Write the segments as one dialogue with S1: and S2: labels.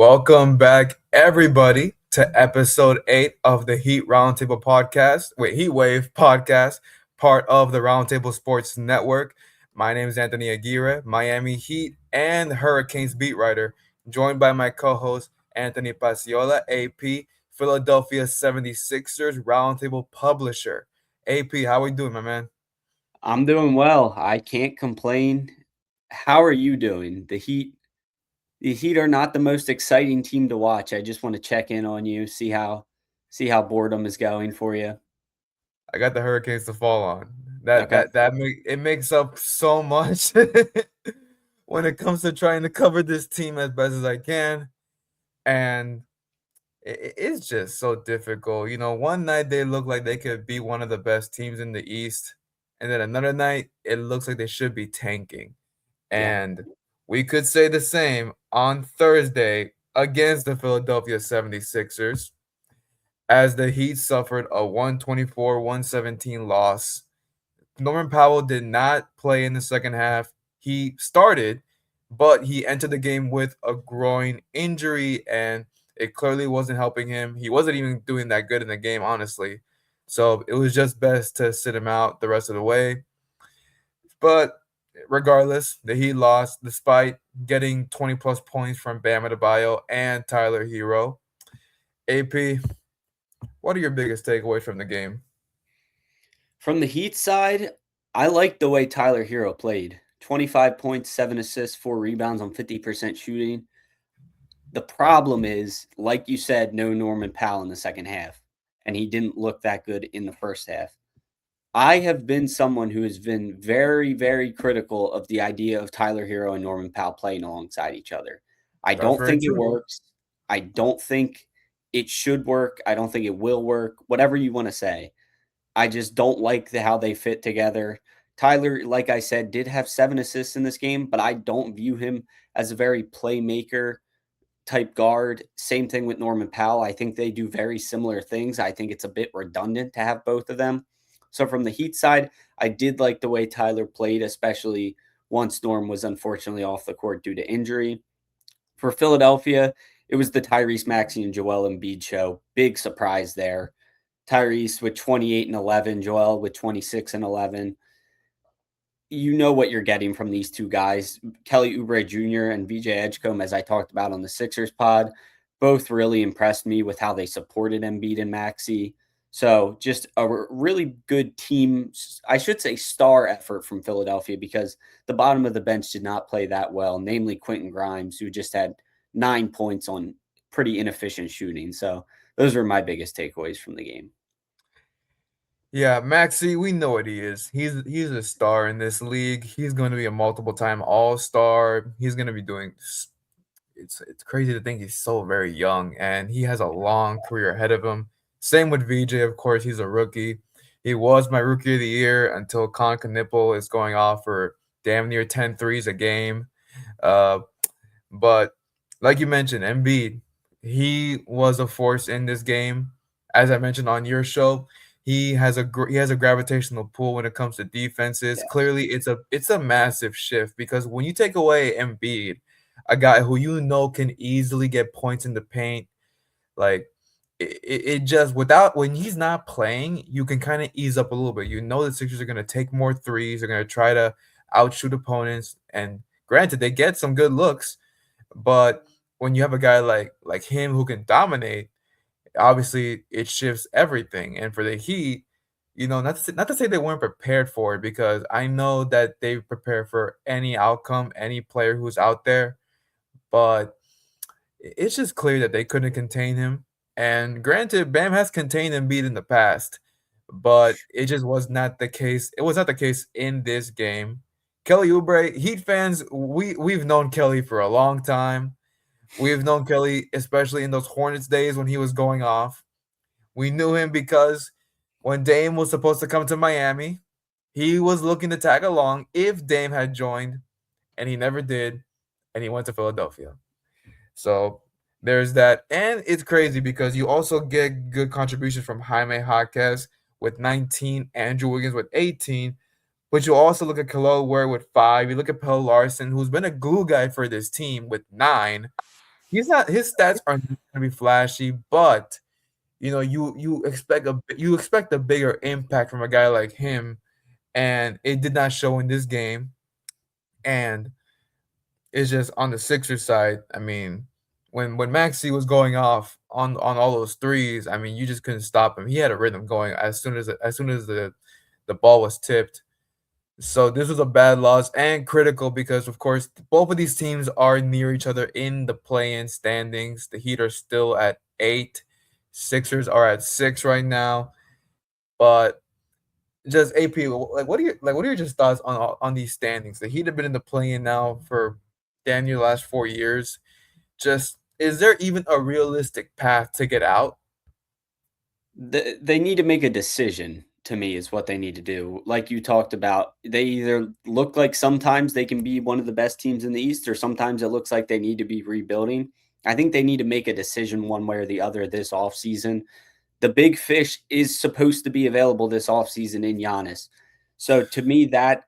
S1: Welcome back, everybody, to episode 8 of the RoundTable Podcast. HeatWave Podcast, part of the RoundTable Sports Network. My name is Anthony Aguirre, Miami Heat and Hurricanes beat writer, joined by my co-host Anthony Pasciolla, AP, Philadelphia 76ers Roundtable publisher. AP, how we doing, my man?
S2: I'm doing well. I can't complain. How are you doing? The Heat are not the most exciting team to watch. I just want to check in on you, see how boredom is going for you.
S1: I got the Hurricanes to fall on. That
S2: Okay.
S1: that that make it makes up so much when it comes to trying to cover this team as best as I can, and it's just so difficult. One night they look like they could be one of the best teams in the East, and then another night it looks like they should be tanking.
S2: Yeah.
S1: And we could say the same on Thursday against the Philadelphia 76ers as the Heat suffered a 124-117 loss. Norman Powell did not play in the second half. He started, but he entered the game with a groin injury, and it clearly wasn't helping him. He wasn't even doing that good in the game, honestly. So it was just best to sit him out the rest of the way. But regardless, the Heat lost despite getting 20 plus points from Bam Adebayo and Tyler Hero. AP, what are your biggest takeaways from the game?
S2: From the Heat side, I like the way Tyler Hero played. 25 points, 7 assists, 4 rebounds on 50% shooting. The problem is, like you said, no Norman Powell in the second half, and he didn't look that good in the first half. I have been someone who has been very, very critical of the idea of Tyler Hero and Norman Powell playing alongside each other. I
S1: That's
S2: don't
S1: very
S2: think it
S1: true.
S2: works. I don't think it should work. I don't think it will work. Whatever you want to say. I just don't like how they fit together. Tyler, like I said, did have 7 assists in this game, but I don't view him as a very playmaker type guard. Same thing with Norman Powell. I think they do very similar things. I think it's a bit redundant to have both of them. So from the Heat side, I did like the way Tyler played, especially once Norm was unfortunately off the court due to injury. For Philadelphia, it was the Tyrese Maxey and Joel Embiid show. Big surprise there. Tyrese with 28 and 11, Joel with 26 and 11. You know what you're getting from these two guys. Kelly Oubre Jr. and VJ Edgecombe, as I talked about on the Sixers pod, both really impressed me with how they supported Embiid and Maxey. So just a really good team, I should say star effort from Philadelphia, because the bottom of the bench did not play that well, namely Quentin Grimes, who just had 9 points on pretty inefficient shooting. So those were my biggest takeaways from the game.
S1: Yeah, Maxi, we know what he is. He's a star in this league. He's going to be a multiple time All-Star. He's going to be doing it's crazy to think he's so very young and he has a long career ahead of him. Same with VJ, of course, he's a rookie. He was my rookie of the year until Con Knipple is going off for damn near 10 threes a game. Uh, but like you mentioned, Embiid, he was a force in this game. As I mentioned on your show, he has a gravitational pull when it comes to defenses.
S2: Yes.
S1: Clearly, it's a massive shift because when you take away Embiid, a guy who can easily get points in the paint, like it just without when he's not playing, you can kind of ease up a little bit. You know the Sixers are going to take more threes. They're going to try to outshoot opponents, and granted, they get some good looks, but when you have a guy like him who can dominate, obviously it shifts everything. And for the Heat, not to say they weren't prepared for it, because I know that they prepare for any outcome, any player who's out there, but it's just clear that they couldn't contain him. And granted, Bam has contained Embiid in the past, but it just was not the case. It was not the case in this game. Kelly Oubre, Heat fans, we've known Kelly for a long time. We've known Kelly, especially in those Hornets days when he was going off. We knew him because when Dame was supposed to come to Miami, he was looking to tag along if Dame had joined, and he never did, and he went to Philadelphia. So there's that. And it's crazy because you also get good contributions from Jaime Jaquez with 19, Andrew Wiggins with 18. But you also look at Khalil Ware with 5. You look at Pell Larson, who's been a glue guy for this team with 9. He's not. His stats are not gonna be flashy, but you expect a bigger impact from a guy like him, and it did not show in this game. And it's just on the Sixers side. I mean, when Maxey was going off on all those threes, I mean, you just couldn't stop him. He had a rhythm going as soon as the ball was tipped. So this was a bad loss and critical because, of course, both of these teams are near each other in the play-in standings. The Heat are still at 8. Sixers are at 6 right now. But just AP, what are your just thoughts on these standings? The Heat have been in the play-in now for damn near the last 4 years. Just is there even a realistic path to get out?
S2: They need to make a decision, to me, is what they need to do. Like you talked about, they either look like sometimes they can be one of the best teams in the East, or sometimes it looks like they need to be rebuilding. I think they need to make a decision one way or the other this offseason. The big fish is supposed to be available this offseason in Giannis. So to me, that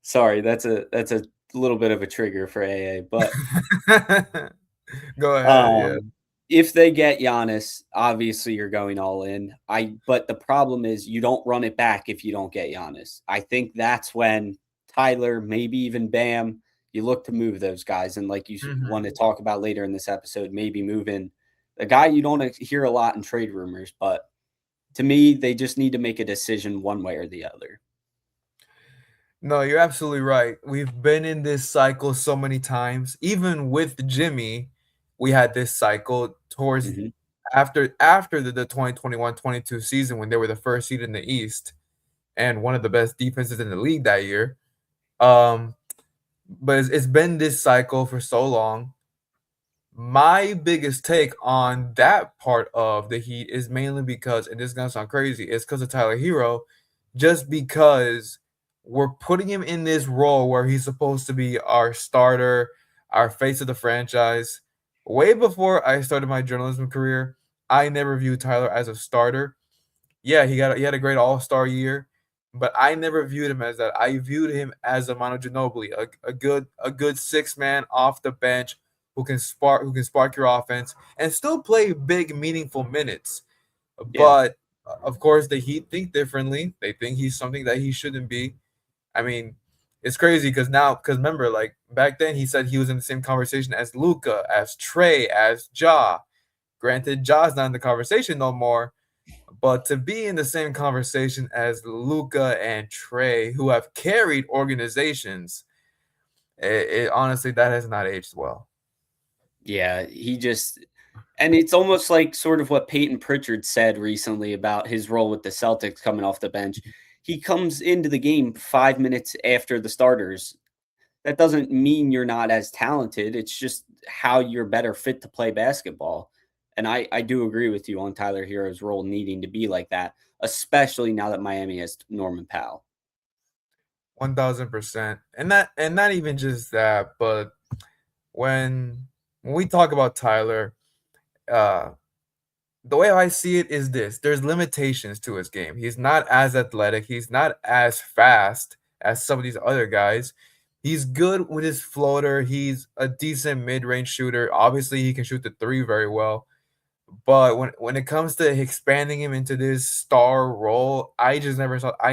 S2: sorry, that's a little bit of a trigger for AA, but
S1: Go ahead, yeah.
S2: um, if they get Giannis, obviously you're going all in. But the problem is you don't run it back if you don't get Giannis. I think that's when Tyler, maybe even Bam, you look to move those guys. And like you want
S1: Mhm.
S2: to talk about later in this episode, maybe move in a guy you don't hear a lot in trade rumors. But to me, they just need to make a decision one way or the other.
S1: No, you're absolutely right. We've been in this cycle so many times. Even with Jimmy, we had this cycle towards
S2: Hmm.
S1: after the 2021-22 season when they were the first seed in the East and one of the best defenses in the league that year. Um, but it's been this cycle for so long. My biggest take on that part of the Heat is mainly because, and this is gonna sound crazy, it's because of Tyler Hero, just because we're putting him in this role where he's supposed to be our starter, our face of the franchise. Way before I started my journalism career, I never viewed Tyler as a starter. Yeah, he had a great All-Star year, but I never viewed him as that. I viewed him as a Manu Ginobili, a good six man off the bench who can spark your offense and still play big meaningful minutes.
S2: Yeah,
S1: But of course, the Heat think differently. They think he's something that he shouldn't be. I mean, it's crazy because remember, like back then, he said he was in the same conversation as Luca, as Trey, as Ja. Granted, Ja's not in the conversation no more, but to be in the same conversation as Luca and Trey, who have carried organizations, it honestly that has not aged well.
S2: yeah. And it's almost like sort of what Peyton Pritchard said recently about his role with the Celtics coming off the bench. He comes into the game 5 minutes after the starters. That doesn't mean you're not as talented. It's just how you're better fit to play basketball. And I do agree with you on Tyler Hero's role needing to be like that, especially now that Miami has Norman Powell.
S1: 1000%. And not even just that, but when when we talk about Tyler, uh the way I see it is this: there's limitations to his game. He's not as athletic, he's not as fast as some of these other guys. He's good with his floater, he's a decent mid-range shooter. Obviously, he can shoot the three very well. But when it comes to expanding him into this star role, I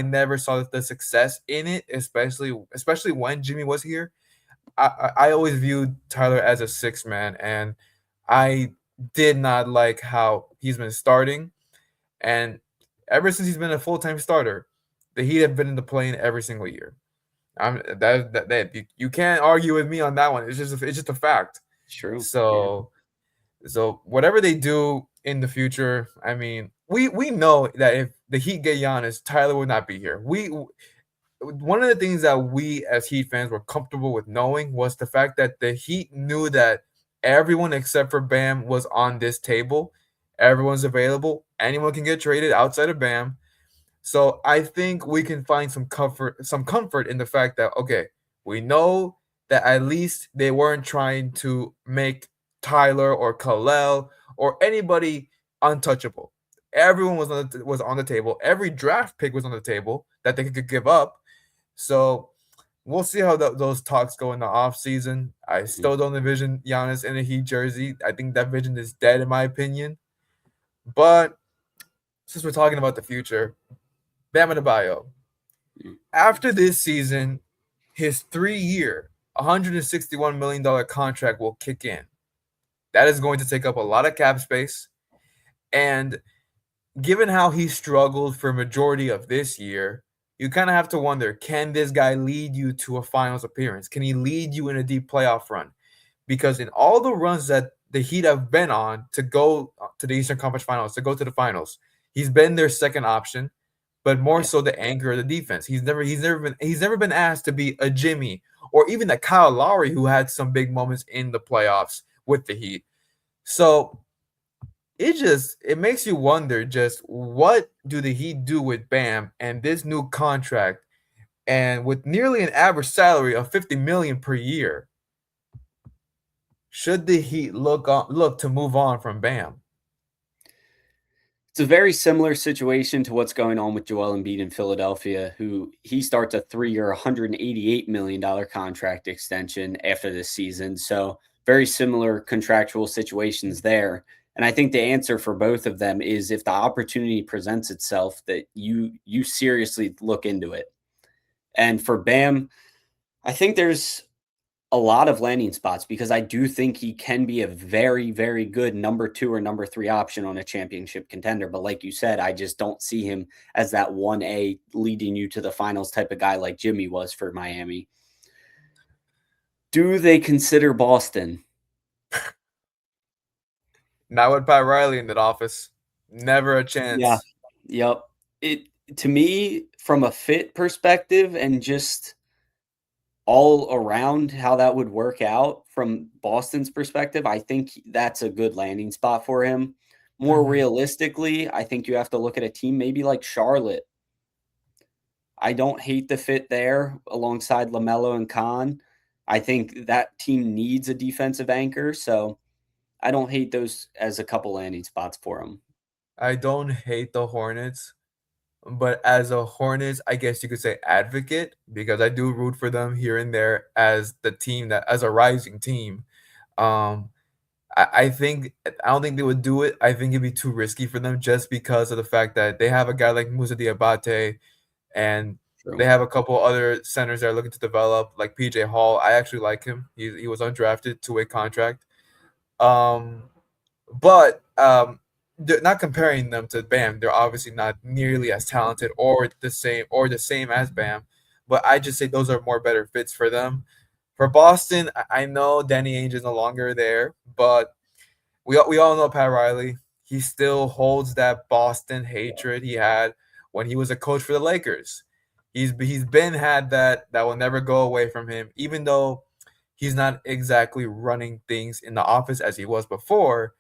S1: never saw the success in it, especially when Jimmy was here. I always viewed Tyler as a six man, and I did not like how he's been starting. And ever since he's been a full time starter, the Heat have been in the plane every single year. You can't argue with me on that one. It's just a fact.
S2: It's true. Yeah.
S1: So whatever they do in the future, I mean, we know that if the Heat get Giannis, Tyler would not be here. We One of the things that we as Heat fans were comfortable with knowing was the fact that the Heat knew that everyone except for Bam was on this table. Everyone's available. Anyone can get traded outside of Bam. So I think we can find some comfort in the fact that okay, we know that at least they weren't trying to make Tyler or Kalel or anybody untouchable. Everyone was on the table. Every draft pick was on the table that they could give up. So we'll see how those talks go in the offseason. I
S2: Mhm.
S1: still don't envision Giannis in a Heat jersey. I think that vision is dead, in my opinion. But since we're talking about the future, Bam Adebayo,
S2: Mhm.
S1: after this season, his 3-year, $161 million contract will kick in. That is going to take up a lot of cap space. And given how he struggled for majority of this year, you kind of have to wonder, can this guy lead you to a finals appearance? Can he lead you in a deep playoff run? Because in all the runs that the Heat have been on to go to the Eastern Conference Finals, to go to the finals, he's been their second option, but more
S2: Yeah.
S1: so the anchor of the defense. He's never been asked to be a Jimmy or even a Kyle Lowry who had some big moments in the playoffs with the Heat. So it makes you wonder just what do the Heat do with Bam and this new contract, and with nearly an average salary of 50 million per year. Should the Heat look to move on from Bam?
S2: It's a very similar situation to what's going on with Joel Embiid in Philadelphia, who he starts a 3-year, $188 million contract extension after this season. So, very similar contractual situations there. And I think the answer for both of them is if the opportunity presents itself, that you seriously look into it. And for Bam, I think there's a lot of landing spots because I do think he can be a very, very good number 2 or number 3 option on a championship contender. But like you said, I just don't see him as that 1A leading you to the finals type of guy like Jimmy was for Miami. Do they consider Boston?
S1: Not with Pat Riley in that office. Never a
S2: Yeah.
S1: chance.
S2: Yep. It to me, from a fit perspective and just all around how that would work out from Boston's perspective, I think that's a good landing spot for him. More
S1: Mhm.
S2: realistically, I think you have to look at a team maybe like Charlotte. I don't hate the fit there alongside LaMelo and Khan. I think that team needs a defensive anchor, so I don't hate those as a couple landing spots for him.
S1: I don't hate the Hornets, but as a Hornets, I guess you could say advocate, because I do root for them here and there as the team that as a rising team. Um, I don't think they would do it. I think it'd be too risky for them just because of the fact that they have a guy like Musa Diabate, and they
S2: True.
S1: have a couple other centers that are looking to develop, like PJ Hall. I actually like him. He was undrafted, 2-way contract. Um, but they're not comparing them to Bam. They're obviously not nearly as talented or the same as Bam. But I just say those are more better fits for them. For Boston, I know Danny Ainge is no longer there, but we all know Pat Riley. He still holds that Boston hatred he had when he was a coach for the Lakers. He's been had that will never go away from him, even though he's not exactly running things in the office as he was before.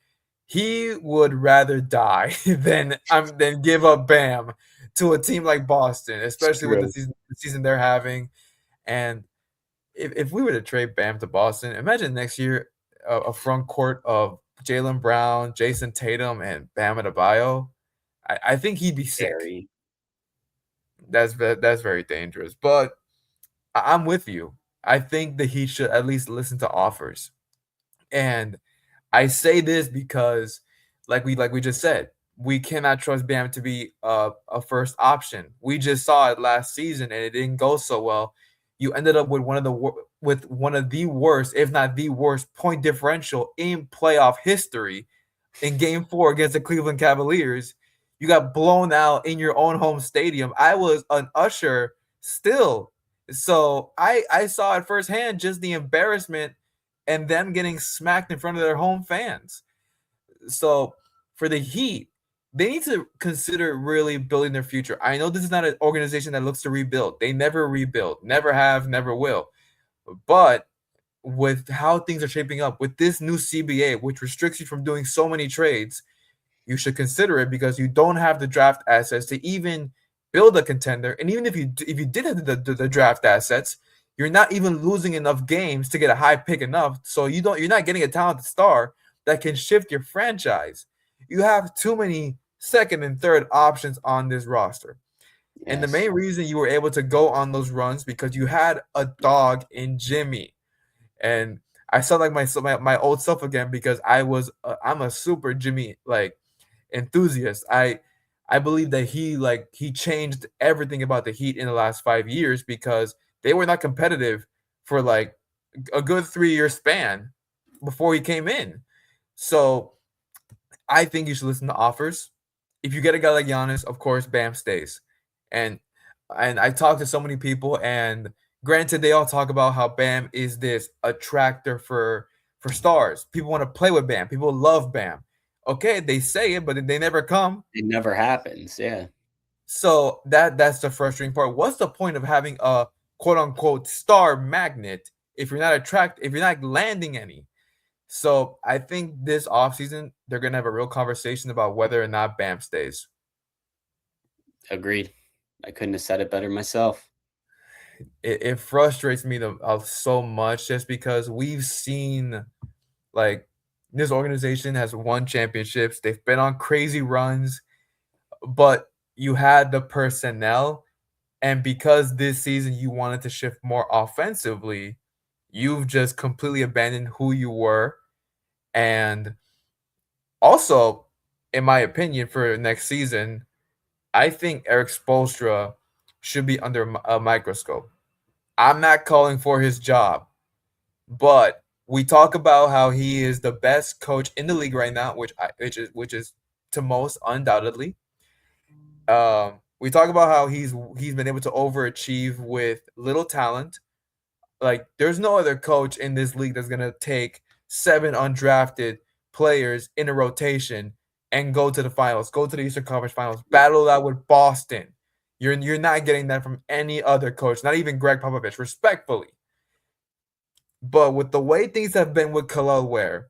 S1: He would rather die than give up Bam to a team like Boston,
S2: It's
S1: especially with the
S2: true.
S1: season they're having. And if we were to trade Bam to Boston, imagine next year a front court of Jalen Brown, Jason Tatum, and Bam Adebayo. I think he'd be sick.
S2: Scary.
S1: That's very dangerous. But I'm with you. I think that he should at least listen to offers. And I say this because, like we just said, we cannot trust Bam to be a first option. We just saw it last season, and it didn't go so well. You ended up with one of the worst, if not the worst, point differential in playoff history in Game 4 against the Cleveland Cavaliers. You got blown out in your own home stadium. I was an usher still, so I saw it firsthand, just the embarrassment and them getting smacked in front of their home fans. So for the Heat, they need to consider really building their future. I know this is not an organization that looks to rebuild. They never rebuild, never have, never will. But with how things are shaping up, with this new CBA, which restricts you from doing so many trades, you should consider it because you don't have the draft assets to even build a contender. And even if you did have the draft assets, you're not even losing enough games to get a high pick enough. So you're not getting a talented star that can shift your franchise. You have too many second and third options on this roster. And the
S2: Yes.
S1: main reason you were able to go on those runs because you had a dog in Jimmy. And I sound like my old self again because I'm a super Jimmy like enthusiast. I believe that he changed everything about the Heat in the last 5 years because they were not competitive for like a good 3 year span before he came in. So I think you should listen to offers. If you get a guy like Giannis, of course, Bam stays. And I talked to so many people, and granted, they all talk about how Bam is this attractor for stars. People want to play with Bam. People love Bam. Okay, they say it, but they never come.
S2: It never happens. Yeah.
S1: So that's the frustrating part. What's the point of having a quote unquote star magnet if you're not landing any? So I think this offseason, they're going to have a real conversation about whether or not Bam stays.
S2: Agreed. I couldn't have said it better myself.
S1: It frustrates me so much just because we've seen like this organization has won championships. They've been on crazy runs, but you had the personnel. And because this season you wanted to shift more offensively, you've just completely abandoned who you were. And also, in my opinion, for next season, I think Eric Spoelstra should be under a microscope. I'm not calling for his job, but we talk about how he is the best coach in the league right now, which is to most undoubtedly. We talk about how he's been able to overachieve with little talent. Like there's no other coach in this league that's gonna take 7 undrafted players in a rotation and go to the finals, go to the Eastern Conference Finals, battle that with Boston. You're not getting that from any other coach, not even Greg Popovich, respectfully. But with the way things have been with Khalil Ware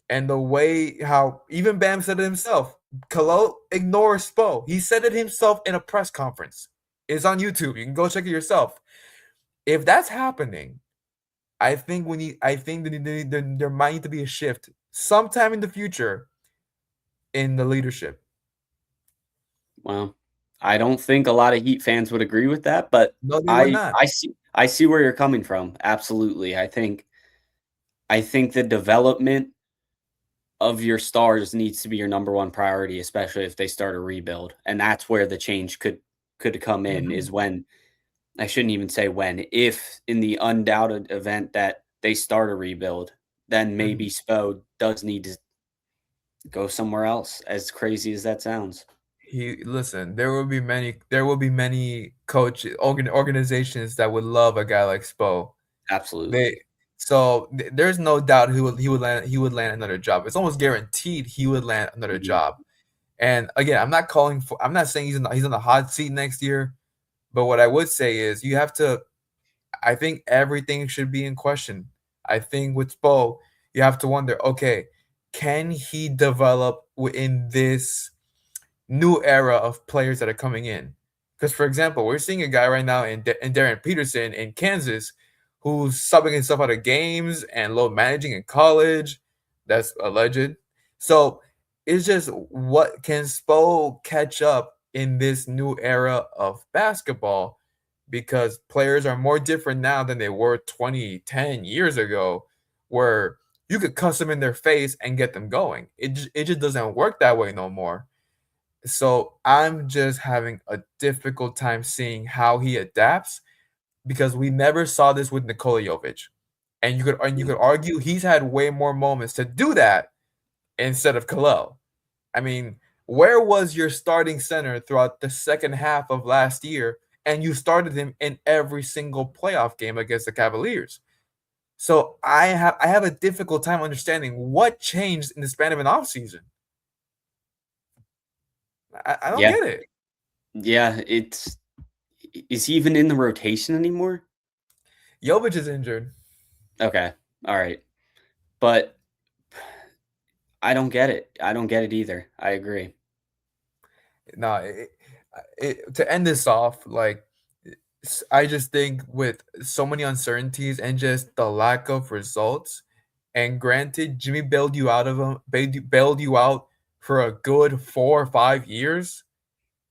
S1: and the way how even Bam said it himself, Khalil ignores Spo. He said it himself in a press conference. It's on YouTube. You can go check it yourself. If that's happening, I think there might need to be a shift sometime in the future in the leadership.
S2: Well, I don't think a lot of Heat fans would agree with that, but
S1: No, they would
S2: I
S1: not.
S2: I see I see where you're coming from. Absolutely. I think the development of your stars needs to be your number one priority, especially if they start a rebuild. And that's where the change could come in
S1: Mhm.
S2: is when I shouldn't even say when, if in the undoubted event that they start a rebuild, then maybe
S1: Mhm.
S2: Spo does need to go somewhere else, as crazy as that sounds.
S1: He listen. There will be many organizations that would love a guy like Spo.
S2: Absolutely.
S1: They there's no doubt he would land another job. It's almost guaranteed he would land another
S2: Mhm.
S1: job. And again, I'm not saying he's on the hot seat next year, but what I would say is you have to I think everything should be in question. I think with Spo, you have to wonder, okay, can he develop within this new era of players that are coming in? Because, for example, we're seeing a guy right now in Darren Peterson in Kansas who's subbing himself out of games and load managing in college. That's alleged. So it's just what can Spo catch up in this new era of basketball because players are more different now than they were 20, 10 years ago, where you could cuss them in their face and get them going. It just doesn't work that way no more. So I'm just having a difficult time seeing how he adapts because we never saw this with Nikola Jovic. And you could argue he's had way more moments to do that instead of Khalil. I mean, where was your starting center throughout the second half of last year? And you started him in every single playoff game against the Cavaliers. So I have a difficult time understanding what changed in the span of an offseason. I don't
S2: Yeah.
S1: get it.
S2: Yeah, is he even in the rotation anymore?
S1: Jovic is injured.
S2: Okay. All right. But I don't get it. I don't get it either. I agree.
S1: No, to end this off, like I just think with so many uncertainties and just the lack of results, and granted, Jimmy bailed you out for a good 4 or 5 years,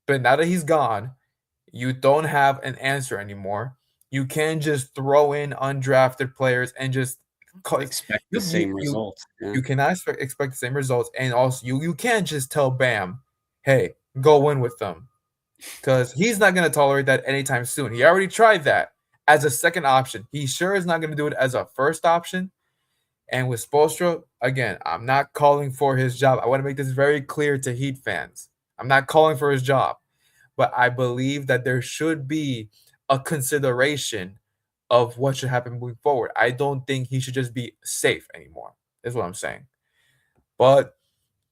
S1: but now that he's gone, You don't have an answer anymore. You can't just throw in undrafted players and just
S2: Expect the
S1: you you
S2: same
S1: you,
S2: results. Yeah.
S1: you cannot expect the same results. And also you can't just tell Bam, hey, go win with them. Because he's not going to tolerate that anytime soon. He already tried that as a second option. He sure is not going to do it as a first option. And with Spoelstra, again, I'm not calling for his job. I want to make this very clear to Heat fans. I'm not calling for his job, but I believe that there should be a consideration of what should happen moving forward. I don't think he should just be safe anymore, is what I'm saying. But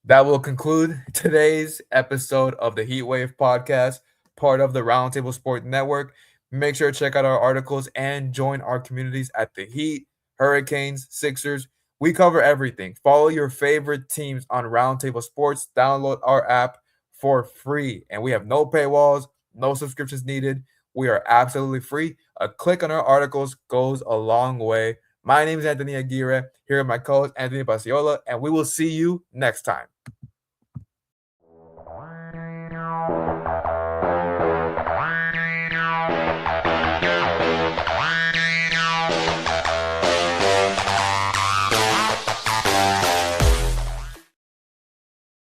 S1: that will conclude today's episode of the HeatWave Podcast, part of the RoundTable Sports Network. Make sure to check out our articles and join our communities at the Heat, Hurricanes, Sixers. We cover everything. Follow your favorite teams on RoundTable Sports. Download our app for free. And we have no paywalls, no subscriptions needed. We are absolutely free. A click on our articles goes a long way. My name is Anthony Aguirre, here with my co-host Anthony Pasciolla, and we will see you next time.